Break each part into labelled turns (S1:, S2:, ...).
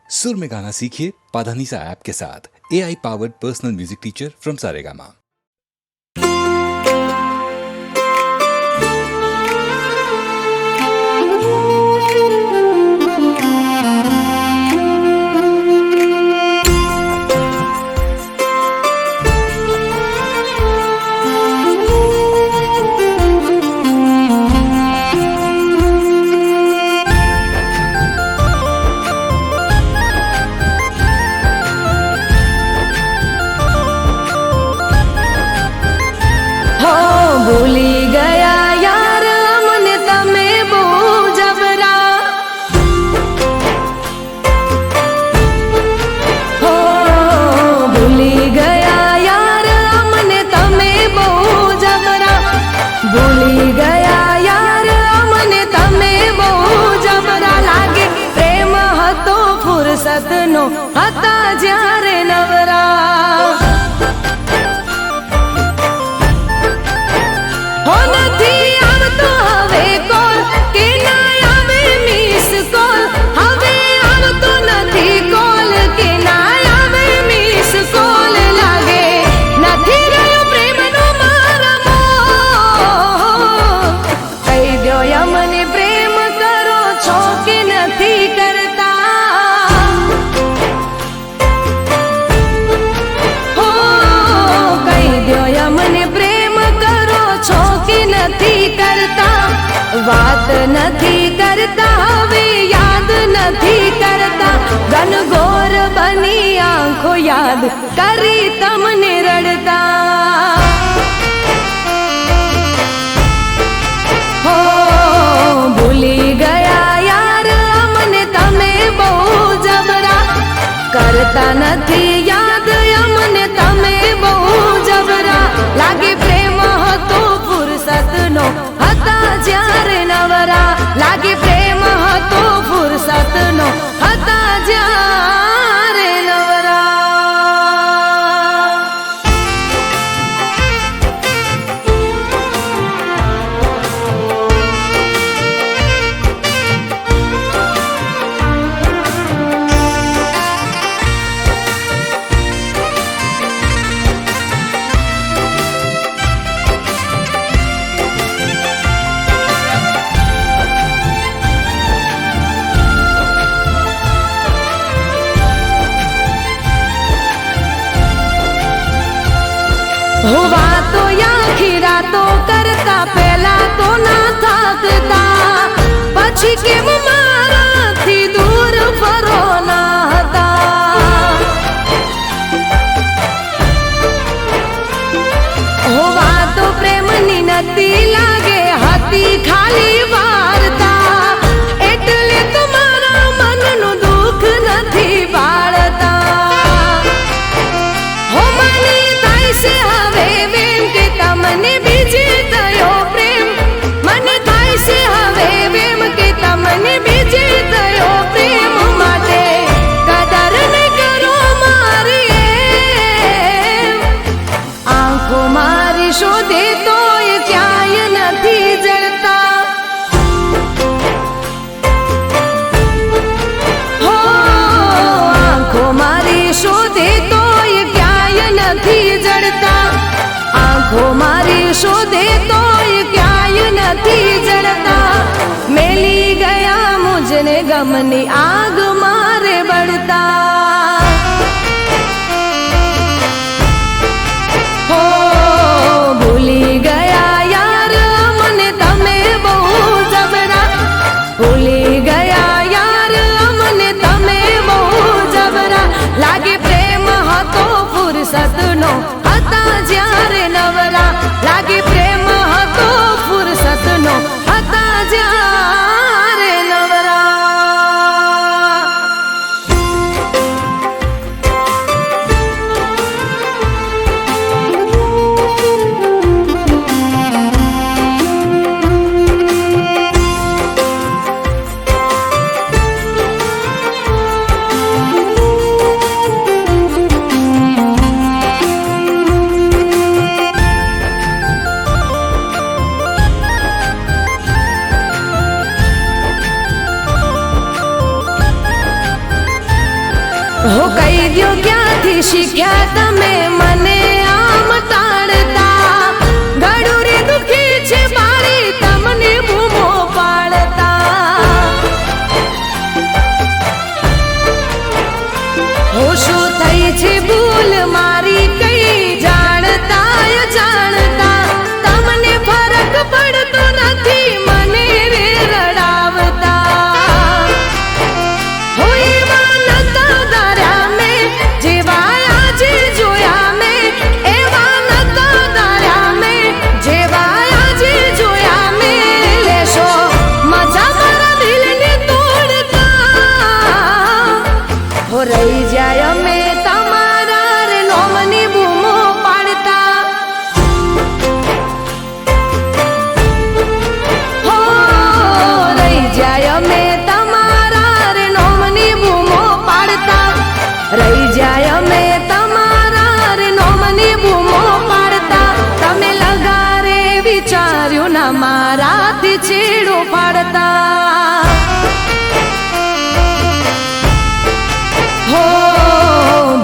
S1: सुर में गाना सीखिए पाधानीसा ऐप के साथ। AI powered personal music teacher from Saregama.
S2: ભૂલી ગયા યાર અમને તમે બહુ જબરા હો ભૂલી ગયા યાર અમને તમે બહુ જબરા ભૂલી ગયા યાર અમને તમે બહુ જબરા લાગે પ્રેમ હતો ફુરસતનો હતા જ્યારે નવરા નથી આવતો હવે કોલ કે ના આવે મિસ કોલ હવે આવતો નથી કોલ કે ના આવે મિસ કોલ લાગે નથી રહ્યો પ્રેમનો મારા કહી દો મને પ્રેમ કરો છો કે નથી કરતા હો કહી દો મને પ્રેમ કરો છો કે નથી કરતા વાત નથી કરતા હવે યાદ નથી કરતા ઘનઘોર બની આંખો યાદ કરી તમને રડતા હો ભૂલી ગયા યાર અમને તમે બહુ જબરા કરતા નથી યાદ અમને તમે બહુ જબરા લાગે પ્રેમ હતો ફુરસતનો હતા જ્યારે નવરા લાગે પ્રેમ હતો ફુરસતનો હતા જ્યારે નવરા हो वातो आखी रातो करता पहला तो ना थाकता પછી કેમ મારાથી દૂર ફરો ના હતા હો વાતો પ્રેમની નથી લાગે હતી ખાલી વાર્તા એટલે તમારા મનનું દુઃખ નથી બાળતા હો મને થાય છે હવે વેમ કે તમને બીજે થયો પ્રેમ મને થાય છે હવે વેમ કે તમને બીજે થયો પ્રેમ માટે કદર ન કરો મારી આંખો મારી શોધે તોય ક્યાંય નથી જડતા હો આંખો મારી શોધે તોય ક્યાંય નથી જડતા આંખો મારી શોધે તોય ક્યાંય નથી જડતા મેલી ગયા મુજને ગમની આગ મારે બળતા હો ભૂલી ગયા યાર મને તમે બહુ જબરા ભૂલી ગયા યાર મને તમે બહુ જબરા લાગે પ્રેમ હતો ફુરસતનો હતા જ્યારે નવરા લાગે પ્રેમ હતો ફુરસતનો હતા જ્યારે નવરા હો કહી દ્યો ક્યાંથી શીખ્યા તમે મને આમ ટાળતા ગળું રે દુખી છે મારી તમને બૂમો પાડતા હો શું થઈ છે ભૂલ મારી કઈ જાણતા જાણતા તમને ફરક પડતો નથી મને રે રડાવતા હો એવા નતા ધાર્યા મેં જેવા આજે જોયા મેં એવા નતા ધાર્યા મેં જેવા આજે જોયા મેં લેશો મજા મારા દિલને તોડતા હો રહી જાય અમે તમારા રે નોમની બૂમો પાડતા હો રહી જાય અમે તમારા રે નોમની બૂમો પાડતા રહી જાય અમે તમારા રે નોમની બૂમો પાડતા તમે લગારે વિચાર્યું ના મારાથી છેડો પાડતા હો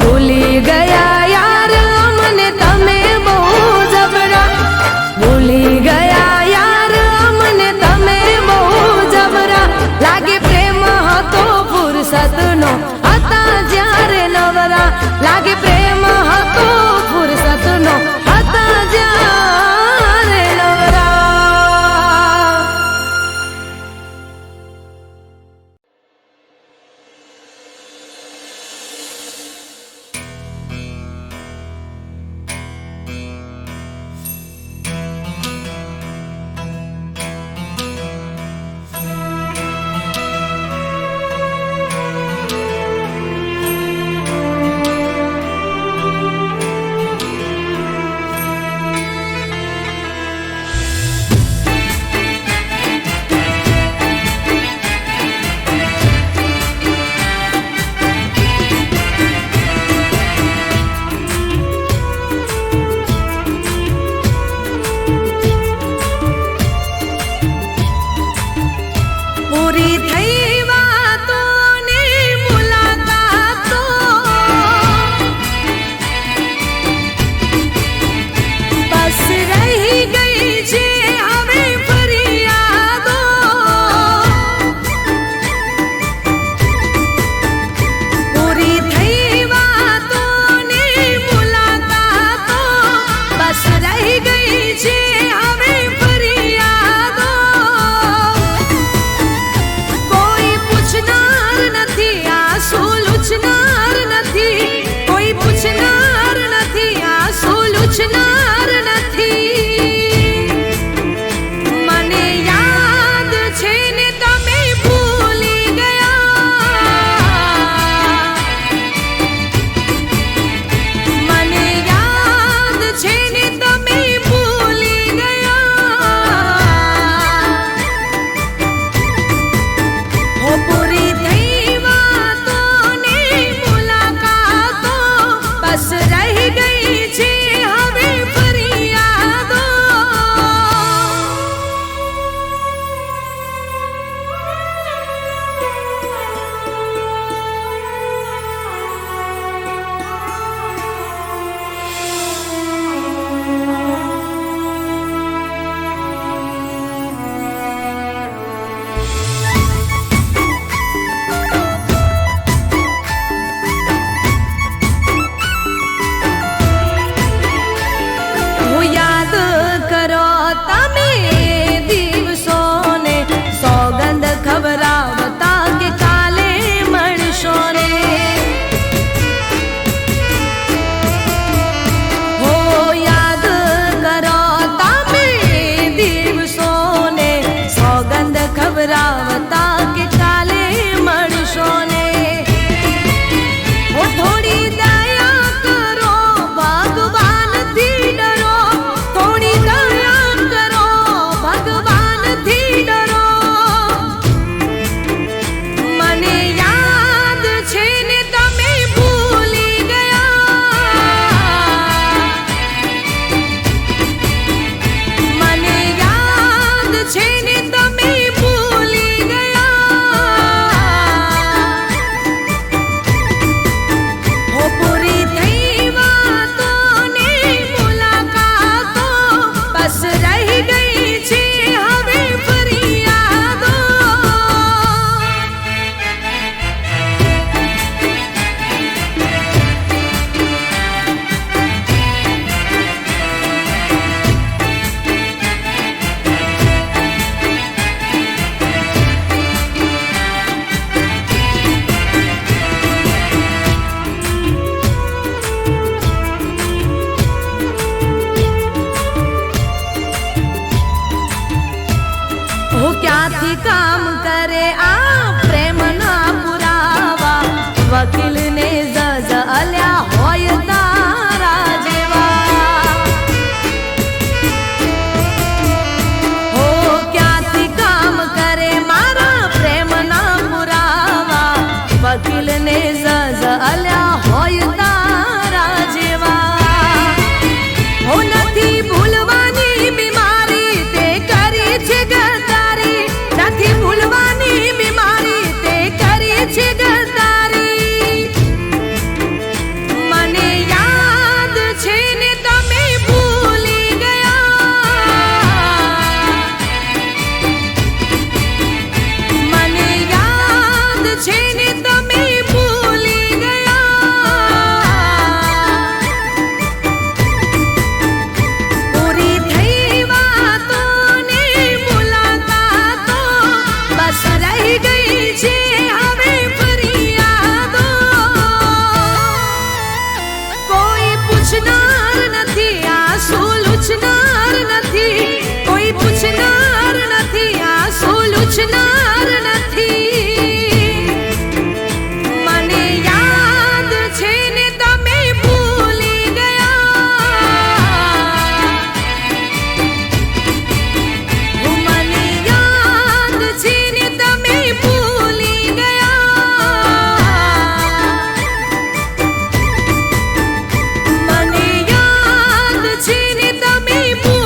S2: ભૂલી ગયા યાર અમને તમે બહુ જબરા ભૂલી ગયા યાર અમને તમે બહુ જબરા લાગે પ્રેમ હતો ફુરસતનો હતા જ્યારે નવરા લાગે પ્રેમ હતો ફુરસતનો હતા જ્યારે નવરા પૂછનાર નથી. મને યાદ છે ને તમે ભૂલી ગયા. મને યાદ છે ને તમે ભૂલી ગયા. મને યાદ છે ને તમે ભૂલી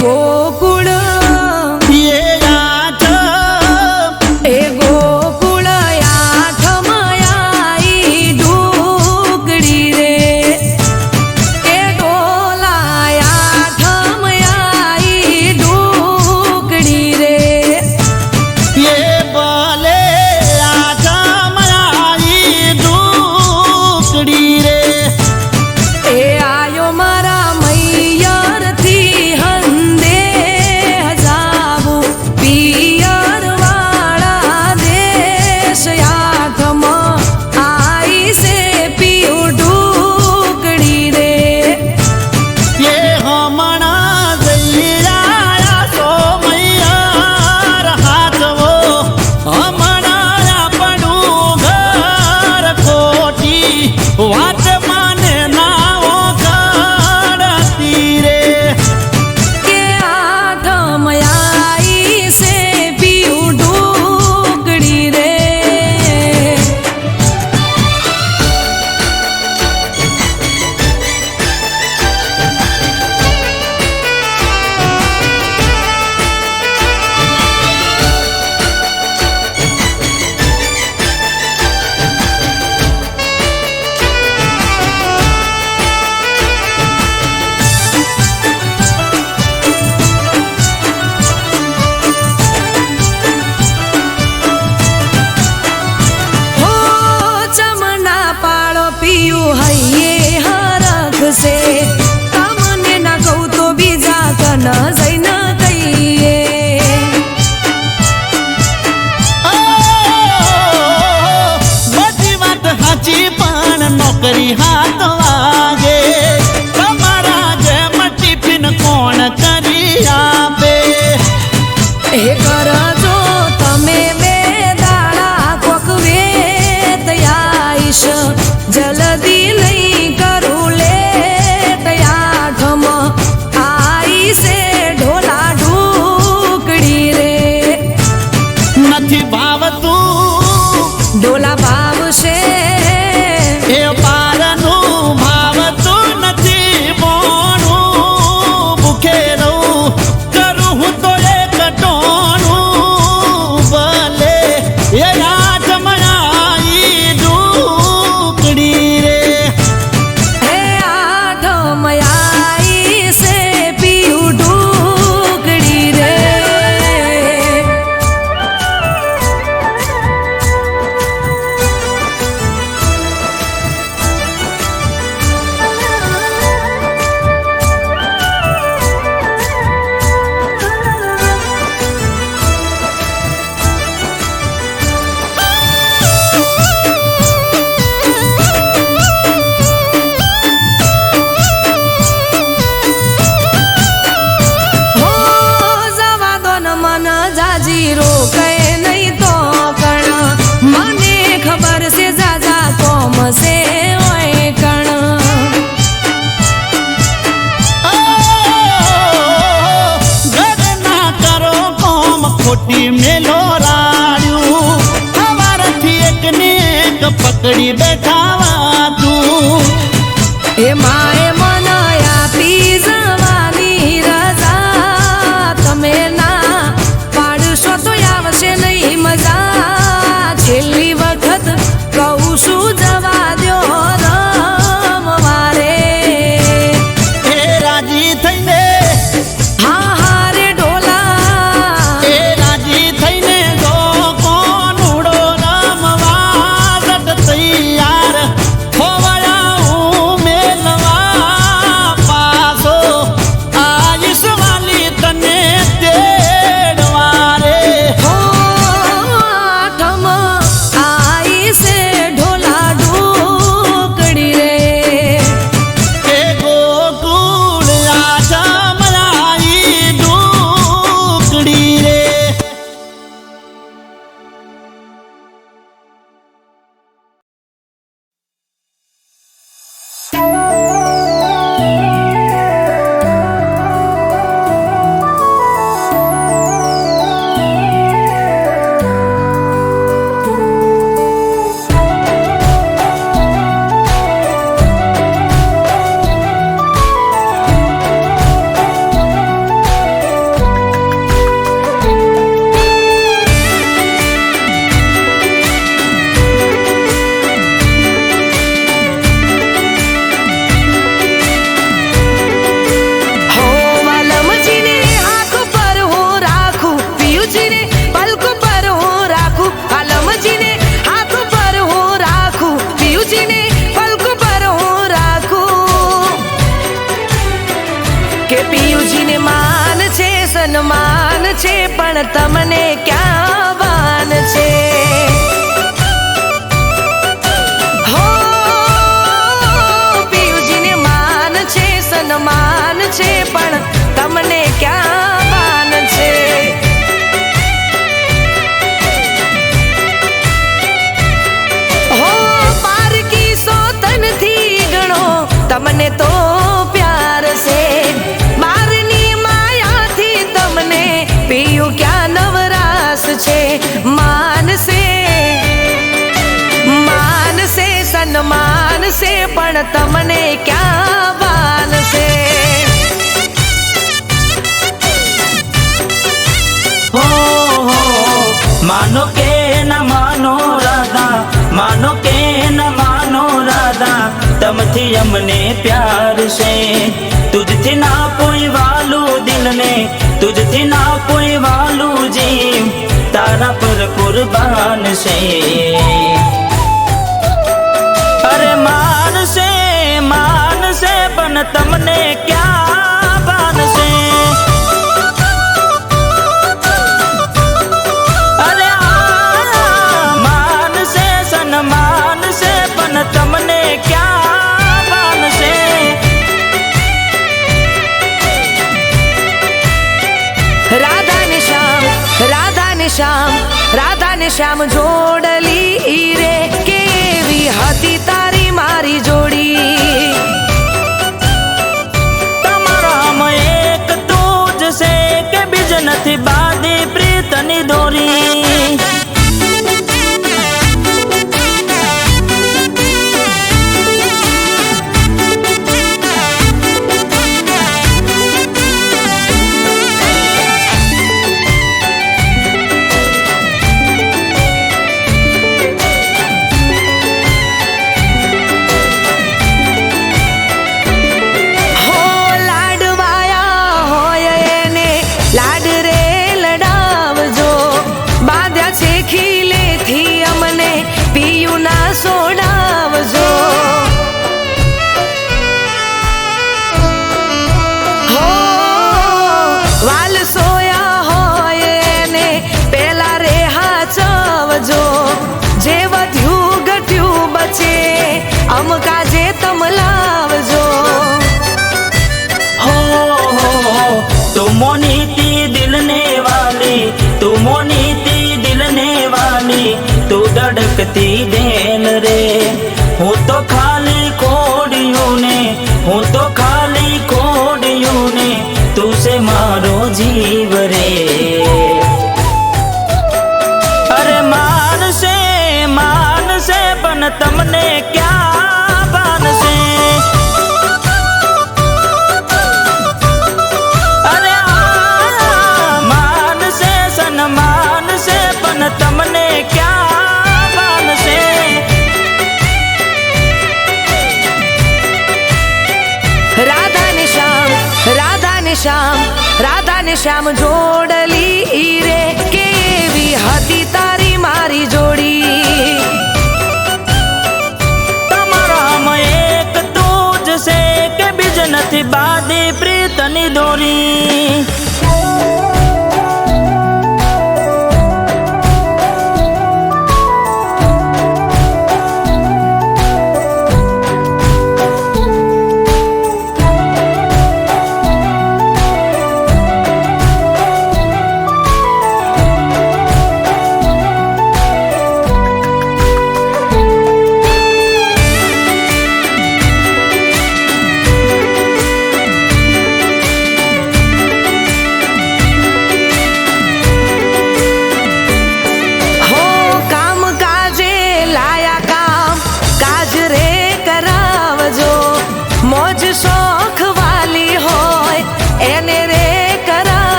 S2: ગોકુળ એ ગોકુળ આઠમયાઈ ઢોકળી રે. એ ડોલા આઠમયાઈ ઢોકળી રે.
S3: ये बोले आजमाई दुकड़ी रे
S2: એ આયો મારા મૈયરથી હંદે હજાવું પિયર વાળા દેશ આઠમાં આઈ સે પીયું ઢોકળી રે.
S3: ये हमणा जइया सो मैयार हाथवो हमणा આપણું ઘર ખોટી વાત માને નાઓ કાઢતી રે
S2: કે આઠમયાઈ સે પીયું ઢોકળી રે. હો ચમના પાળો પીયું હૈયે હરખ સે. તમને ના કહું તો બીજા કન જઈને કહીએ.
S3: બધી વાત સાચી પણ નોકરી હાથ વાગે તમારા જેમ ટિફિન કોણ કરી આપે
S2: એ કરજો તમે બે દાડા કોક વેત આઈશ. જલ્દી નહીં કરું લેટ આઠમ આઈ સે ઢોલા ઢોકળી રે.
S3: નથી ભાવતું
S2: ઢોલા ભાવશે
S3: એ પારનું ભાવતું નથી મોણું ભૂખે રહું કરું હું તો એક ટોણું ભલે એ આઠમણાઈ ઢોકળી રે
S2: હે આઠમયાઈ સે પીયું ઢોકળી રે. હો જવા દો ન મન જાજી રોકે નહીં તો કણ. મને ખબર છે જાજા કોમ છે ઓય કણ.
S3: ઘર ના કરો કોમ ખોટી મેલો રાડ્યું અમારાથી એકને એક પકડી બેઠાવા તું
S2: એ માએ મન આપી જવાની રજા. તમે ના પાડશો તો આવશે પણ તમને ક્યાં ભાન છે? હો પિયુજીને માન છે, સન્માન છે, પણ તમને ક્યાં ભાન છે? હો પારકી સોતનથી ગણો તમને તો પ્યાર છે, બારની માયાથી તમને પિયું ક્યાં નવરાશ છે? માનસે માનસે સન્માન છે, પણ તમને ક્યાં ભાન છે?
S3: मानो के न मानो राधा, मानो के न मानो राधा, तमथी अमने प्यार से। तुझथी ना कोई वालू दिल ने, तुझथी ना कोई वालू जीव, तारा पर कुर्बान से। अरे मान से पण तमने क्या बान से? તમને ક્યાં ભાન છે?
S2: રાધા ને શ્યામ, રાધા ને શ્યામ, રાધા ને શ્યામ જોડલી રે, કેવી હતી તારી મારી જોડી?
S3: તમારામાં એક તું જ છે કે બીજ નથી બાદી પ્રીતની દોરી?
S2: સોડાવજો હો વાલ સોયા હોય ને પેલા રે હાચવજો, જે વધ્યું ઘટ્યું બચે અમકા જે તમ લાવજો.
S3: हो तुम मोनीती दिल ने वाली, तुम मोनीती दिल ने वाली, तू धड़कती देन रे। હું તો ખાલી ખોડિયું ને, હું તો ખાલી ખોડિયું ને, તું છે મારો જીવ રે. અરે માનસે પણ તમને ક્યાં ભાન છે? અરે માનસે સન્માન છે, પણ તમને ક્યાં ભાન છે?
S2: રાધા ને શ્યામ, રાધા ને શ્યામ, રાધા ને શ્યામ જોડલી રે, કેવી હતી તારી મારી જોડી?
S3: તમારામાં એક તું જ છે કે બીજ નથી બાદી પ્રીતની દોરી?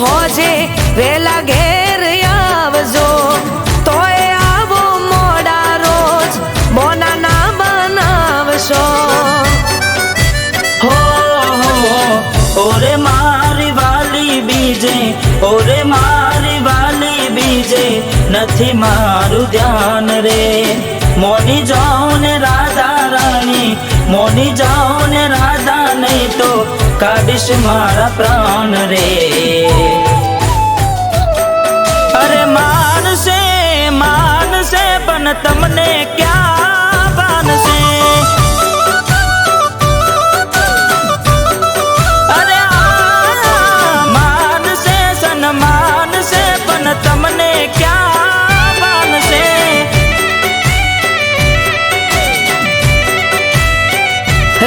S2: હોજે વેલા ઘેર આવજો, તોય આવો મોડા રોજ બોના ના બનાવશો.
S3: હો ઓરે મારી વાલી બીજે, ઓરે મારી વાલી બીજે નથી મારું ધ્યાન રે. મોની જાઓ ને રાધા રાણી, મોની જાઓ ને રાધા, નહીં તો કાઢીશ મારા પ્રાણ રે. અરે માનશે માનશે પણ તમને ક્યાં માનશે. અરે માનશે સન્માન છે પણ તમને ક્યાં માનશે.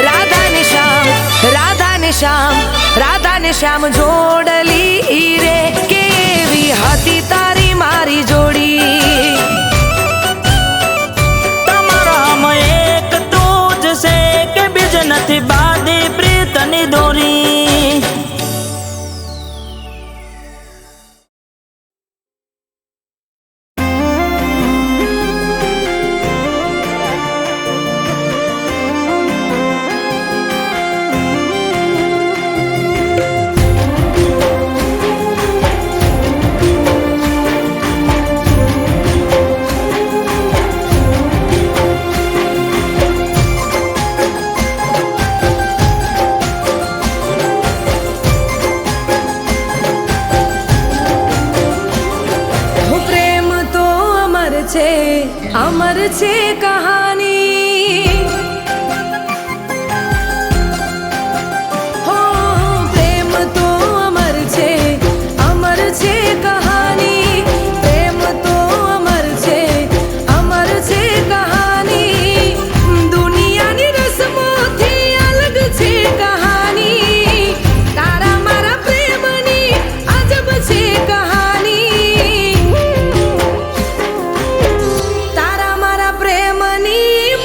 S2: રાધા ને શ્યામ, રાધા ને શ્યામ, રાધા ને શ્યામ જોડલી રે, કેવી હતી તારી મારી જોડી.
S3: તમારામાં એક તું જ છે કે બીજ નથી બાંધી પ્રીતની દોરી.
S2: અમર છે કહાની, હો પ્રેમ તો અમર છે કહાની. પ્રેમ તો અમર છે કહાની. દુનિયાની રસમોથી અલગ છે કહાની. તારા મારા પ્રેમની અજબ છે કહાની. તારા મારા પ્રેમની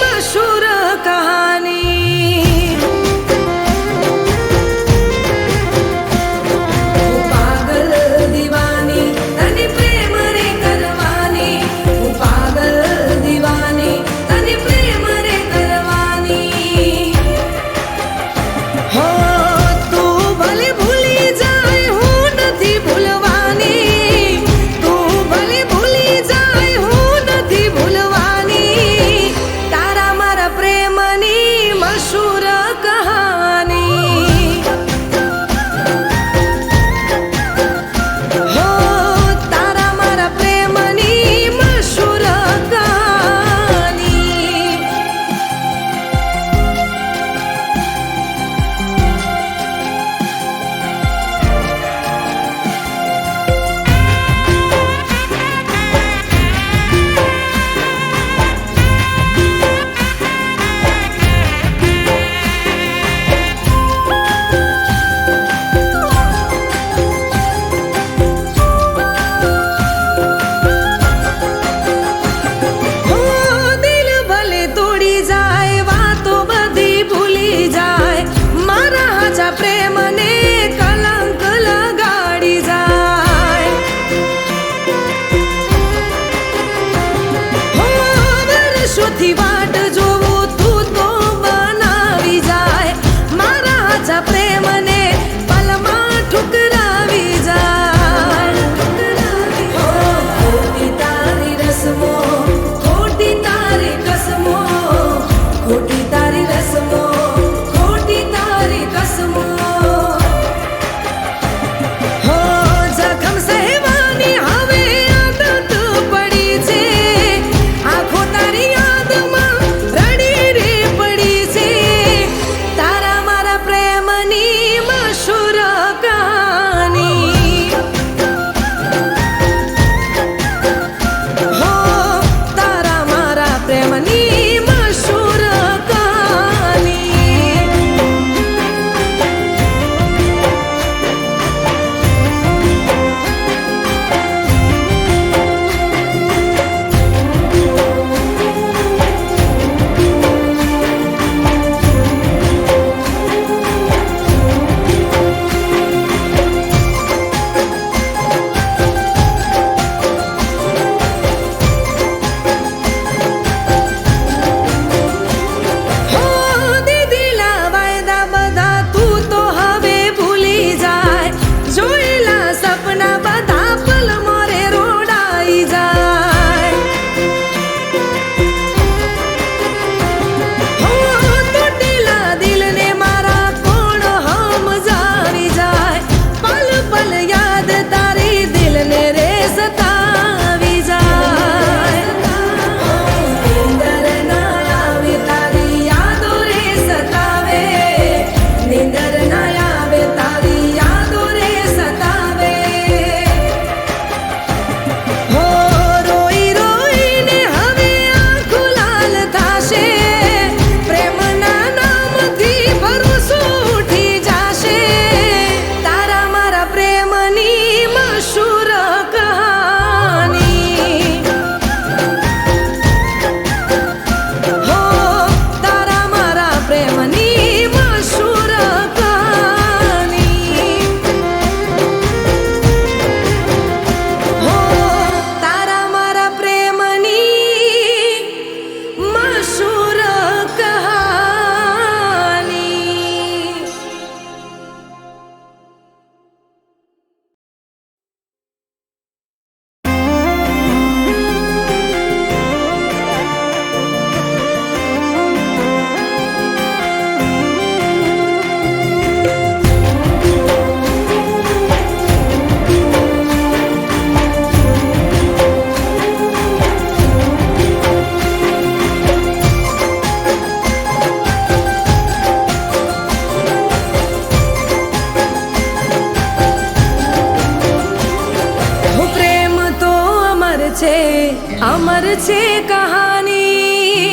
S2: છે અમર છે કહાની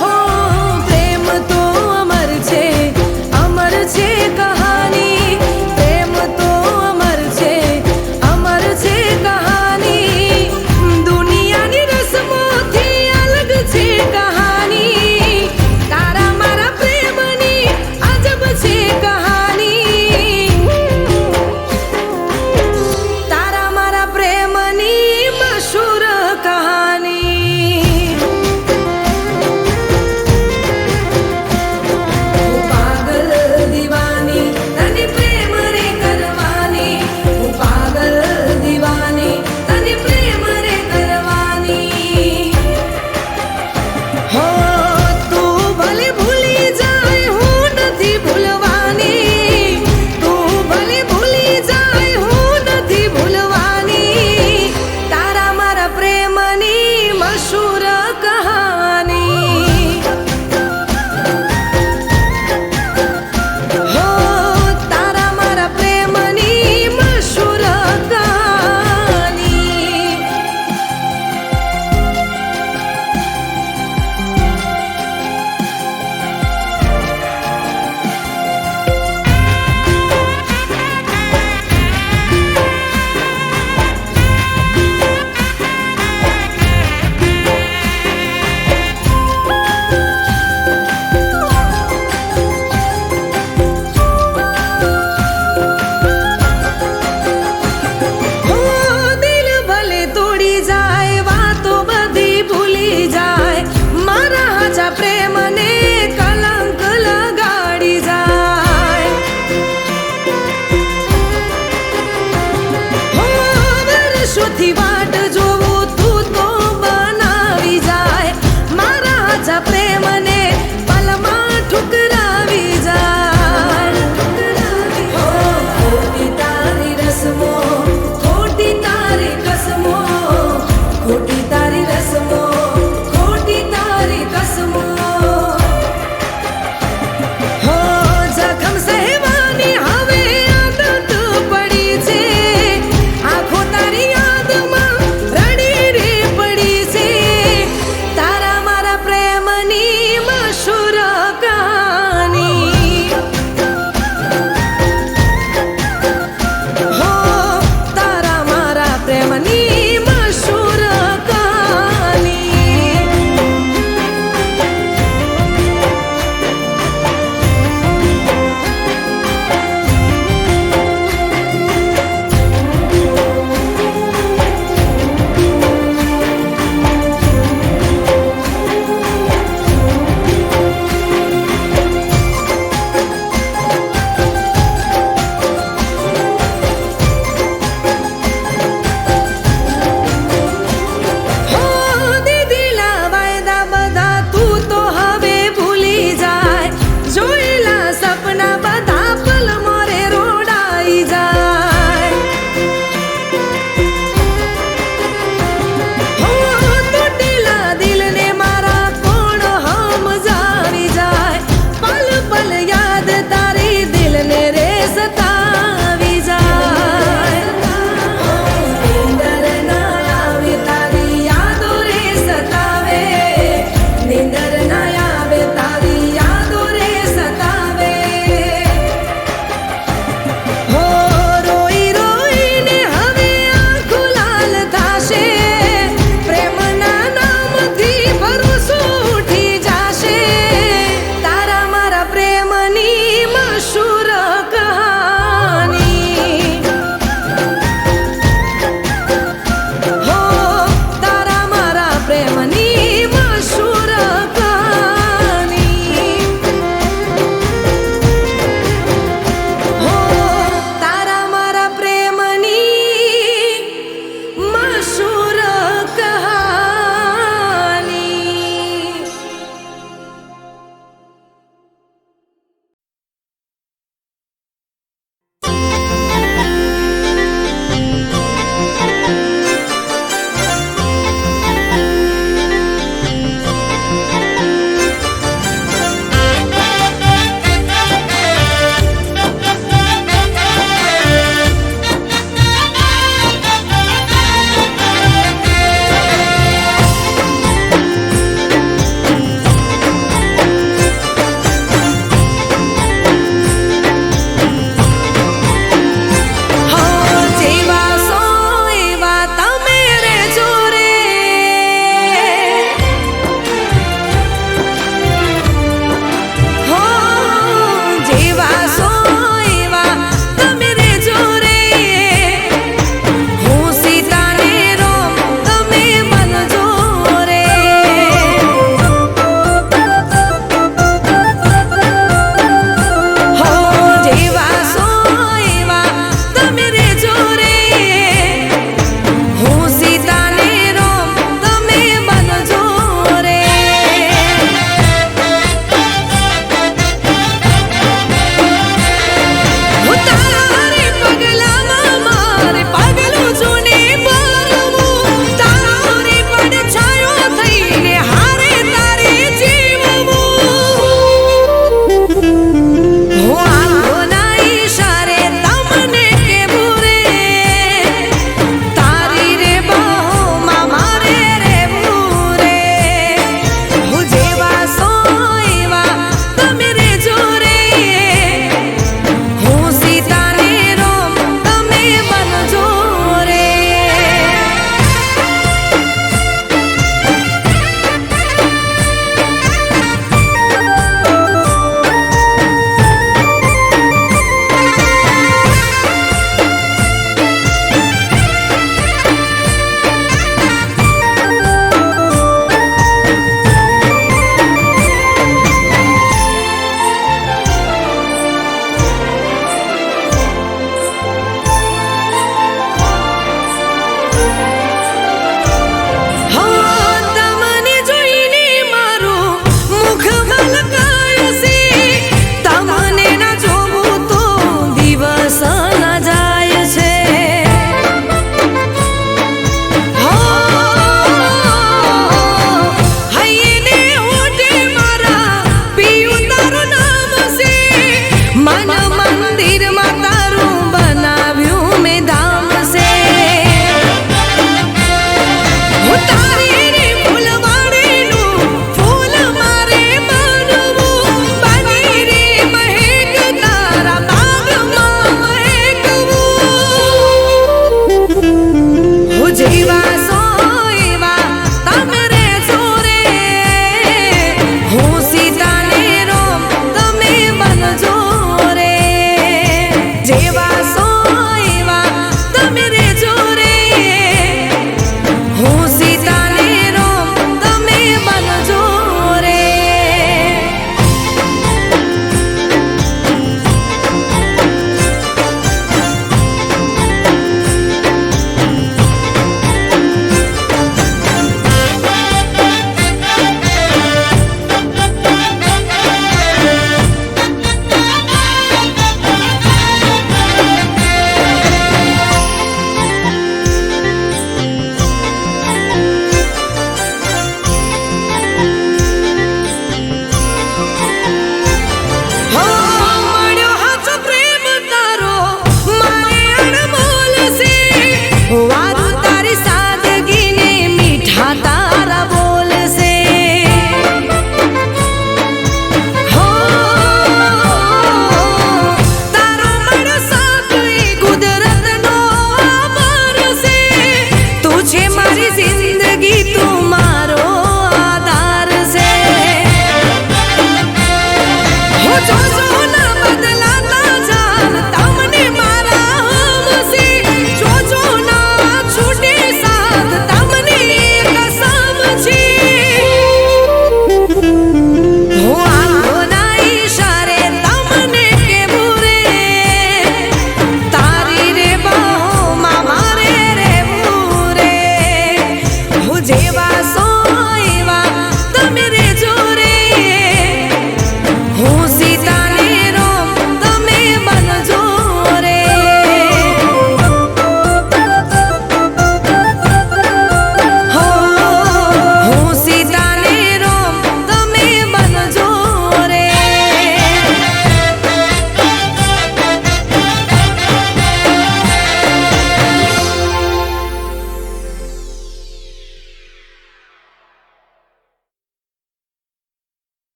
S2: હો પ્રેમ તો અમર છે કહાની પ્રેમ તો અમર છે કહાની દુનિયાની રસમોથી અલગ છે કહાની તારા મારા પ્રેમની અજબ છે કહાની તારા મારા પ્રેમની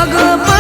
S2: ભગવાન